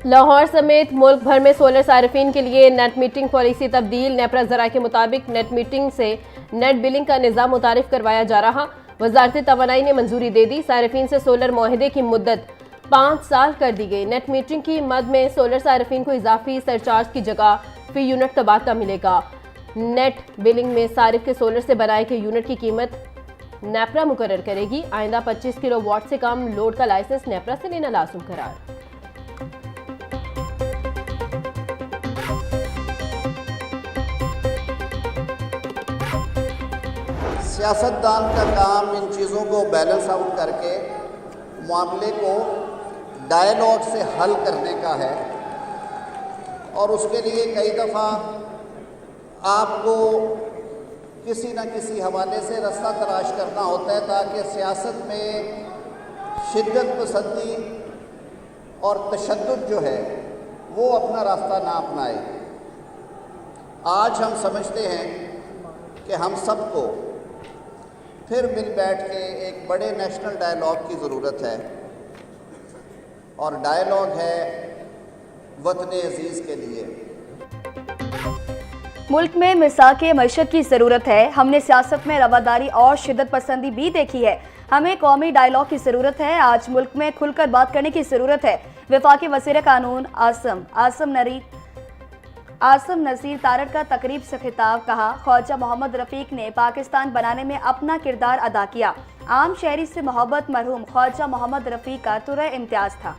लाहौर समेत मुल्क भर में सोलर सार्फिन के लिए नेट मीटरिंग पॉलिसी तब्दील। नेपरा ज़राए के मुताबिक नेट मीटरिंग से नेट बिलिंग का निज़ाम मुतारिफ करवाया जा रहा। वजारत तवानाई ने मंजूरी दे दी। सार्फिन से सोलर मुआहदे की मुद्दत 5 साल कर दी गई। नेट मीटरिंग की मद में सोलर सार्फिन को इजाफी सरचार्ज की जगह फी यूनिट तबादला मिलेगा। नेट बिलिंग में सारिफ के सोलर से बनाए गए यूनिट की कीमत नेपरा मुकर्रर करेगी। आइंदा 25 किलोवाट से कम लोड का लाइसेंस नेपरा से लेना लाज़िम करार। सियासतदान का काम इन चीज़ों को बैलेंस आउट करके मामले को डायलॉग से हल करने का है और उसके लिए कई दफ़ा आपको किसी न किसी हवाले से रास्ता तलाश करना होता है ताकि सियासत में शिद्दत पसंदी और तशद्दुद जो है वो अपना रास्ता ना अपनाए। आज हम समझते हैं कि हम सबको फिर मिल बैठ के एक बड़े नेशनल डायलॉग की ज़रूरत है और डायलॉग है वतन अजीज़ के लिए। मुल्क में मिसाक मईशत की ज़रूरत है। हमने सियासत में रवादारी और शिद्दत पसंदी भी देखी है। हमें कौमी डायलॉग की ज़रूरत है। आज मुल्क में खुलकर बात करने की ज़रूरत है। वफाकी वज़ीर कानून आसम नज़ीर तारड़ का तकरीब से खिताब। कहा, ख्वाजा मोहम्मद रफ़ीक ने पाकिस्तान बनाने में अपना किरदार अदा किया। आम शहरी से मोहब्बत मरहूम ख्वाजा मोहम्मद रफ़ीक का तुर्रे इम्तियाज़ था।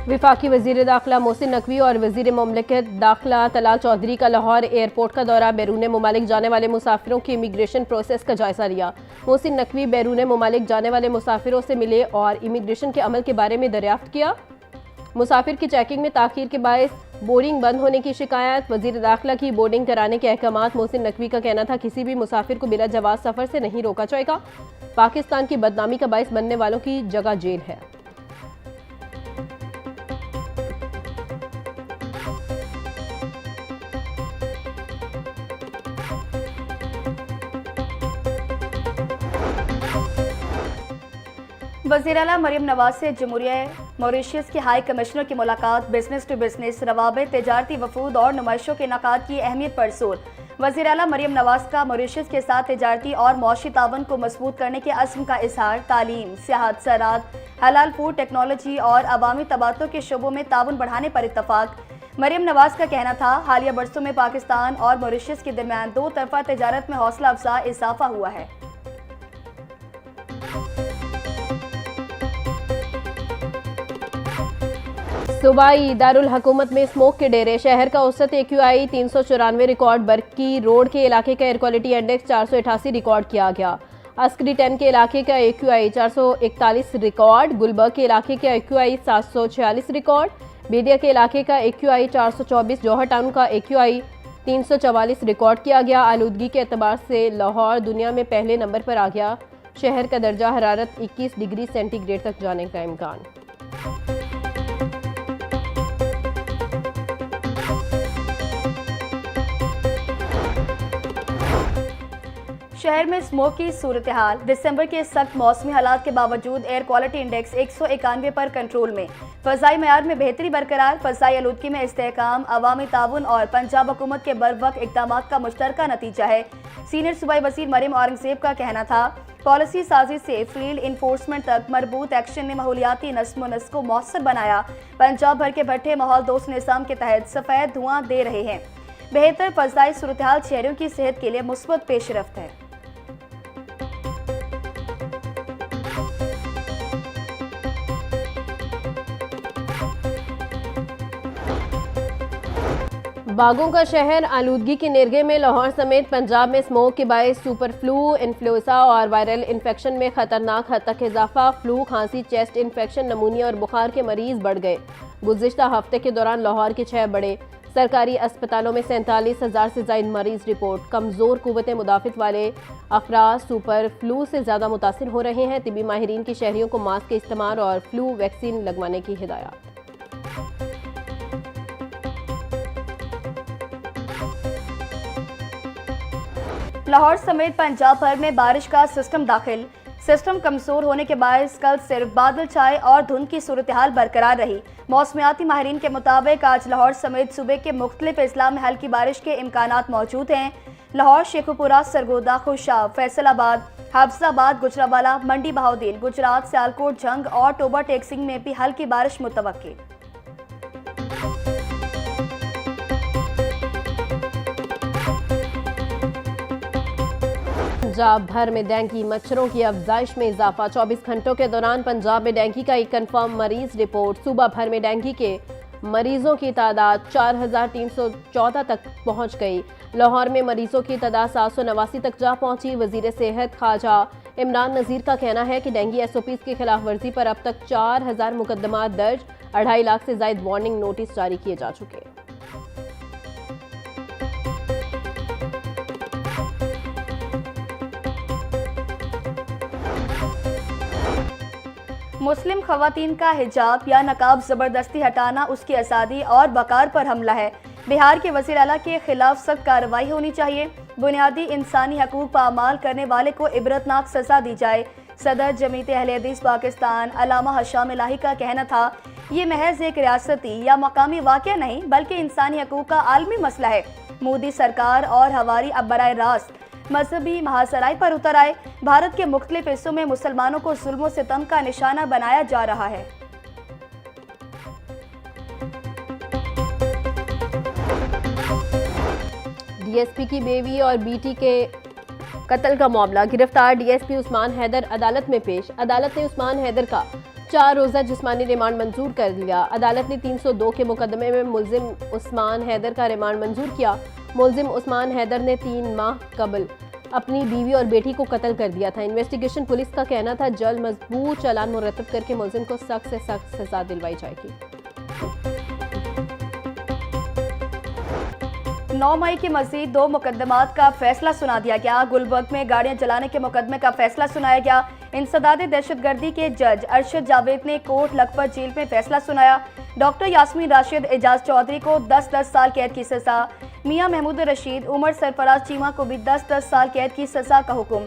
वफाकी वज़ीर दाखिला मोहसिन नकवी और वज़ीर मुमलिकत दाखिला तलाल चौधरी का लाहौर एयरपोर्ट का दौरा। बैरून मुमालिक जाने वाले मुसाफिरों की इमिग्रेशन प्रोसेस का जायजा लिया। मोहसिन नकवी बैरून मुमालिक जाने वाले मुसाफिरों से मिले और इमिग्रेशन के अमल के बारे में दरियाफ्त किया। मुसाफिर की चेकिंग में ताखीर के बायस बोर्डिंग बंद होने की शिकायत। वज़ीर दाखिला की बोर्डिंग कराने के अहकामात। मोहसिन नकवी का कहना था, किसी भी मुसाफिर को बिला जवाज़ सफ़र से नहीं रोका जाएगा। पाकिस्तान की बदनामी का बायस बनने वालों की जगह जेल है। वज़ीर आला मरियम नवाज से जमहूरिया मॉरिशस की हाई कमिश्नर की मुलाकात। बिजनेस टू बिजनेस रवाबित, तिजारती वफूद और नुमाइशों के इनेकाद की अहमियत पर जोर। वज़ीर आला मरियम नवाज का मॉरिशस के साथ तिजारती और मौशी तावन को मजबूत करने के अज़्म का इजहार। तालीम, सियाहत, ज़राअत, हलाल फूड, टेक्नोलॉजी और अवामी तबादलों के शोबों में ताउन बढ़ाने पर इत्तफाक। मरियम नवाज का कहना था, हालिया बरसों में पाकिस्तान और मॉरिशस के दरमियान दो तरफा तिजारत में हौसला अफजा इजाफा हुआ है। सूबाई दारुल हुकूमत में स्मोक के डेरे। शहर का औसत AQI 394 रिकॉर्ड। बरकी रोड के इलाके का एयर क्वालिटी इंडेक्स 488 रिकॉर्ड किया गया। अस्करी 10 के इलाके का AQI 441 रिकॉर्ड। गुलबर्ग के इलाके का AQI 746 रिकॉर्ड। बेदिया के इलाके का AQI 424। जौहर टाउन का AQI 344 रिकॉर्ड किया गया। आलूदगी के एतबार से लाहौर दुनिया में पहले नंबर पर आ गया। शहर का दर्जा हरारत 21 डिग्री सेंटीग्रेड तक जाने का इम्कान। शहर में स्मोक की सूरत हाल। दिसंबर के सख्त मौसमी हालात के बावजूद एयर क्वालिटी इंडेक्स 191 पर कंट्रोल में। फ़ज़ाई मयार में बेहतरी बरकरार। फ़ज़ाई आलूदगी में इस्तेहकाम, अवामी ताउन और पंजाब हुकूमत के बरवक्त इक़दामात का मुश्तरका नतीजा है। सीनियर सूबाई वज़ीर मरियम औरंगज़ेब का कहना था, पॉलिसी साजी से फील्ड इन्फोर्समेंट तक मरबूत एक्शन ने माहौलियाती नस्म व नस्क को मौसर बनाया। पंजाब भर के भट्टे माहौल दोस्त निज़ाम के तहत सफ़ेद धुआं दे रहे हैं। बेहतर फ़ज़ाई सूरत हाल शहरियों की सेहत के लिए मुस्बत पेशरफ्त है। बागों का शहर आलूदगी के नेरगे में। लाहौर समेत पंजाब में स्मोक के बायस सुपर फ्लू, इन्फ्लुएंजा और वायरल इन्फेक्शन में खतरनाक हद तक इजाफा। फ्लू, खांसी, चेस्ट इन्फेक्शन, नमूनिया और बुखार के मरीज बढ़ गए। गुज़िश्ता हफ्ते के दौरान लाहौर के 6 बड़े सरकारी अस्पतालों में 47,000 से ज़ायद मरीज रिपोर्ट। कमज़ोर कुव्वत मुदाफ़ित वाले अफराद सुपर फ्लू से ज़्यादा मुतासिर हो रहे हैं। तिबी माहिरीन की शहरियों को मास्क के इस्तेमाल और फ्लू वैक्सीन लगवाने की हिदायत। लाहौर समेत पंजाब भर में बारिश का सिस्टम दाखिल। सिस्टम कमजोर होने के बायस कल सिर्फ बादल छाए और धुंध की सूरत हाल बरकरार रही। मौसमियाती माहिरीन के मुताबिक आज लाहौर समेत सूबे के मुख्तलिफ अजला में हल्की बारिश के इम्कानात मौजूद हैं। लाहौर, शेखुपुरा, सरगोदा, खुशाब, फैसलाबाद, हाफजाबाद, गुजरावाला, मंडी बहाउद्दीन, गुजरात, सियालकोट, जंग और टोबा टेक्सिंग में भी हल्की बारिश मुतवक्की। पंजाब भर में डेंगू मच्छरों की अफजाइश में इजाफा। 24 घंटों के दौरान पंजाब में डेंगू का एक कंफर्म मरीज रिपोर्ट। सूबा भर में डेंगू के मरीजों की तादाद 4314 तक पहुंच गई। लाहौर में मरीजों की तादाद 789 तक जा पहुंची। वजीर सेहत ख्वाजा इमरान नज़ीर का कहना है कि डेंगू SOPs की खिलाफ वर्जी पर अब तक 4000 मुकदमात दर्ज, 2.5 लाख से ज्यादा वार्निंग नोटिस जारी किए जा चुके हैं। मुस्लिम खवातीन का हिजाब या नकाब जबरदस्ती हटाना उसकी आज़ादी और वकार पर हमला है। बिहार के वज़ीर आला के खिलाफ सख्त कार्रवाई होनी चाहिए। बुनियादी इंसानी हकूक़ पामाल करने वाले को इबरतनाक सज़ा दी जाए। सदर जमीयत अहले हदीस पाकिस्तान अल्लामा हशाम इलाही का कहना था, ये महज एक रियासती या मकामी वाक़या नहीं बल्कि इंसानी हकूक़ का आलमी मसला है। मोदी सरकार और हवारी अब बराह रास्त मजहबी महासराय पर उतर आए। भारत के मुख्तलिफ हिस्सों में मुसलमानों को जुल्म सितम का निशाना बनाया जा रहा है। डीएसपी की बेवी और बीटी के कत्ल का मामला। गिरफ्तार डीएसपी उस्मान हैदर अदालत में पेश। अदालत ने उस्मान हैदर का 4 रोज़ा जिस्मानी रिमांड मंजूर कर लिया। अदालत ने 302 के मुकदमे में मुलजिम उस्मान हैदर का रिमांड मंजूर किया। मुलजिम उस्मान हैदर ने 3 माह कबल अपनी बीवी और बेटी को कत्ल कर दिया था। इन्वेस्टिगेशन पुलिस का कहना था जल्द मजबूत चालान मुरतब करके मुलजिम को सख्त से सख्त सजा दिलवाई जाएगी। 9 मई के मजीद 2 मुकदमात का फैसला सुना दिया गया। गुलबर्ग में गाड़ियां जलाने के मुकदमे का फैसला सुनाया गया। इंसदाद दहशतगर्दी के जज अरशद जावेद ने कोट लखपत जेल में फैसला सुनाया। डॉक्टर यास्मीन राशिद, एजाज चौधरी को 10-10 साल कैद की सजा। मियां महमूद रशीद, उमर सरफराज चीमा को भी 10-10 साल कैद की सजा का हुक्म।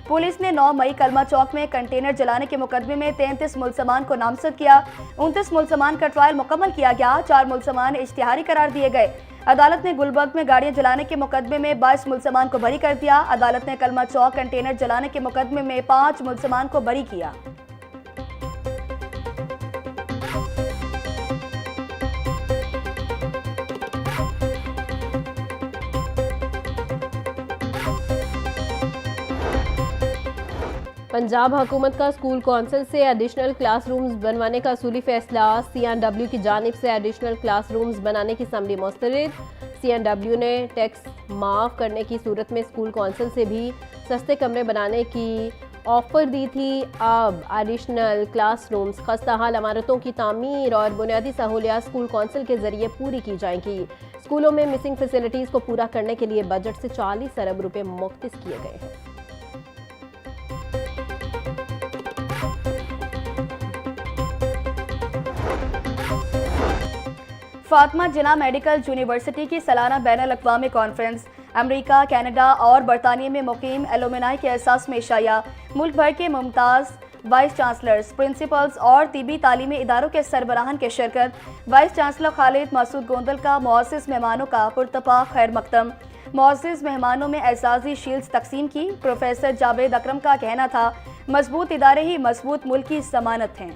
पुलिस ने 9 मई कलमा चौक में कंटेनर जलाने के मुकदमे में 33 मुलजमान को नामजद किया। 29 मुलजमान का ट्रायल मुकम्मल किया गया। 4 मुलजमान इश्तिहारी करार दिए गए। अदालत ने गुलबर्ग में गाड़ियां जलाने के मुकदमे में 22 मुलजमान को बरी कर दिया। अदालत ने कलमा चौक कंटेनर जलाने के मुकदमे में 5 मुलजमान को बरी किया। पंजाब हुकूमत का स्कूल कौंसिल से एडिशनल क्लासरूम्स बनवाने का असूली फैसला। CNW की जानिब से एडिशनल क्लासरूम्स बनाने की असम्बली मुस्तरद। CNW ने टैक्स माफ़ करने की सूरत में स्कूल कौंसिल से भी सस्ते कमरे बनाने की ऑफ़र दी थी। अब एडिशनल क्लासरूम्स, खस्ताहाल इमारतों की तामीर और बुनियादी सहूलियात स्कूल कौंसिल के ज़रिए पूरी की जाएंगी। स्कूलों में मिसिंग फैसिलिटीज़ को पूरा करने के लिए बजट से 40 अरब रुपये मुख्तस किए गए हैं। फातिमा जिन्ना मेडिकल यूनिवर्सिटी की सालाना बैनुल अक़वामी कॉन्फ्रेंस अमेरिका, कनाडा और बरतानिया में मुकीम एलुमनाई के एहसास में शाया। मुल्क भर के मुमताज़ वाइस चांसलर्स, प्रिंसिपल्स और तिबी तालीमी इदारों के सरबराहान के शिरकत। वाइस चांसलर खालिद मासूद गोंदल का मुअज़्ज़िज़ मेहमानों का पुरतपा खैर मकदम। मुअज़्ज़िज़ मेहमानों में एजाज़ी शील्ड्स तकसीम की। प्रोफेसर जावेद अकरम का कहना था, मजबूत इदारे ही मजबूत मुल्क की ज़मानत हैं।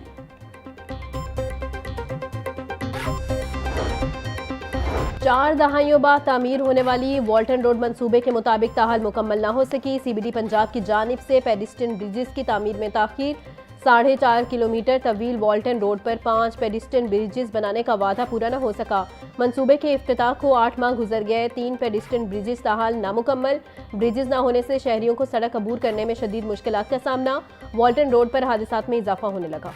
4 दहाइयों बाद तामीर होने वाली वॉल्टन रोड मंसूबे के मुताबिक ताहाल मुकम्मल न हो सकी। CBD पंजाब की जानिब से पेडिस्ट्रियन ब्रिजेस की तामीर में ताख़ीर। 4.5 किलोमीटर तवील वॉल्टन रोड पर 5 पेडिस्ट्रियन ब्रिजेस बनाने का वादा पूरा न हो सका। मंसूबे के इफ्तिताह को 8 माह गुजर गए। 3 पेडिस्ट्रियन ब्रिजेस ताहाल नामुकम्मल। ब्रिजेस न होने से शहरियों को सड़क अबूर करने में शदीद मुश्किलात का सामना। वॉल्टन रोड पर हादसात में इजाफा होने लगा।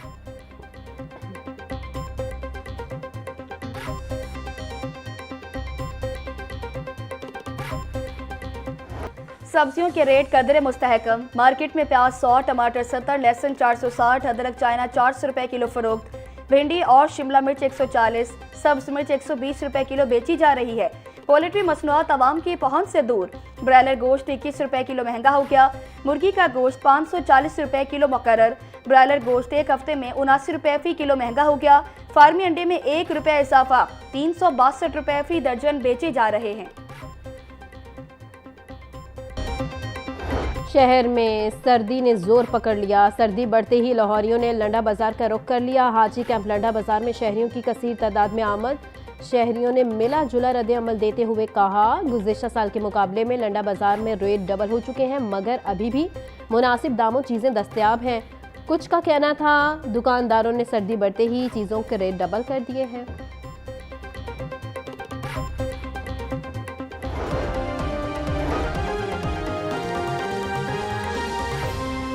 सब्जियों के रेट कदर मुस्तहकम। मार्केट में प्याज 100, टमाटर 70, लहसुन 460, अदरक चाइना 400 रुपये किलो फरोख्त। भिंडी और शिमला मिर्च 140, सब्ज मिर्च 120 रुपये किलो बेची जा रही है। पोल्ट्री मसनूआत आवाम की पहुंच से दूर। ब्रायलर गोश्त 21 रुपए किलो महंगा हो गया। मुर्गी का गोश्त 540 रुपए किलो मुकर्रर। ब्रायलर गोश्त एक हफ्ते में 79 रुपए फी किलो महंगा हो गया। फार्मी अंडे में 1 रुपए इजाफा, 362 रुपए फी दर्जन बेचे जा रहे हैं। शहर में सर्दी ने जोर पकड़ लिया। सर्दी बढ़ते ही लाहौरियों ने लंडा बाजार का रुख कर लिया। हाजी कैंप लंडा बाजार में शहरियों की कसीर तादाद में आमद। शहरियों ने मिला जुला रद्द अमल देते हुए कहा, गुज़िश्ता साल के मुकाबले में लंडा बाजार में रेट डबल हो चुके हैं, मगर अभी भी मुनासिब दामों चीज़ें दस्तयाब हैं। कुछ का कहना था दुकानदारों ने सर्दी बढ़ते ही चीज़ों के रेट डबल कर दिए हैं।